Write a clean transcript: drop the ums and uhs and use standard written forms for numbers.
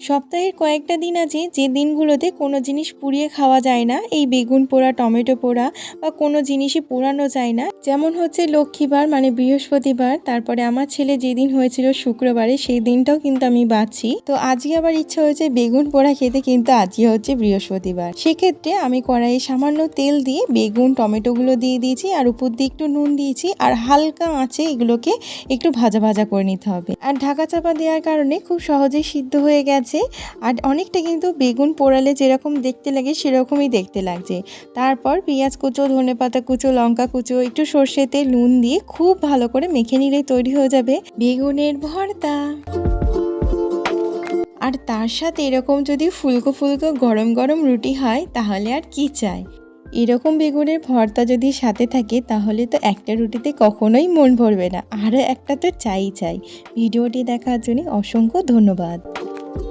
সপ্তাহের কয়েকটা দিন আছে যে দিনগুলোতে কোনো জিনিস পুড়িয়ে খাওয়া যায় না। এই বেগুন পোড়া, টমেটো পোড়া বা কোনো জিনিসই পোড়ানো যায় না। যেমন হচ্ছে লক্ষ্মীবার মানে বৃহস্পতিবার, তারপরে আমার ছেলে যেদিন হয়েছিল শুক্রবারে সেই দিনটাও কিন্তু আমি বাছি। তো আজকে আবার ইচ্ছা হয়েছে বেগুন পোড়া খেতে, কিন্তু আজকে হচ্ছে বৃহস্পতিবার। সেক্ষেত্রে আমি কড়াইয়ে সামান্য তেল দিয়ে বেগুন টমেটোগুলো দিয়ে দিয়েছি আর উপর দিয়ে একটু নুন দিয়েছি আর হালকা আঁচে এগুলোকে একটু ভাজা ভাজা করে নিতে হবে। আর ঢাকা চাপা দেওয়ার কারণে খুব সহজেই সিদ্ধ হয়ে গেছে। আর অনেকটা কিন্তু বেগুন পোড়ালে যেরকম দেখতে লাগে সেরকমই দেখতে লাগছে। তারপর পেঁয়াজ কুচো, ধনেপাতা কুচো, লঙ্কা কুচো, একটু সর্ষে তেল, নুন দিয়ে খুব ভালো করে মেখে নিলেই তৈরি হয়ে যাবে বেগুনের ভর্তা। আর তার সাথে এরকম যদি ফুলকো ফুলকো গরম গরম রুটি হয় তাহলে আর কি চাই। এরকম বেগুনের ভর্তা যদি সাথে থাকে তাহলে তো একটা রুটিতে কখনোই মন ভরবে না, আরও একটা তো চাই চাই। ভিডিওটি দেখার জন্য অসংখ্য ধন্যবাদ।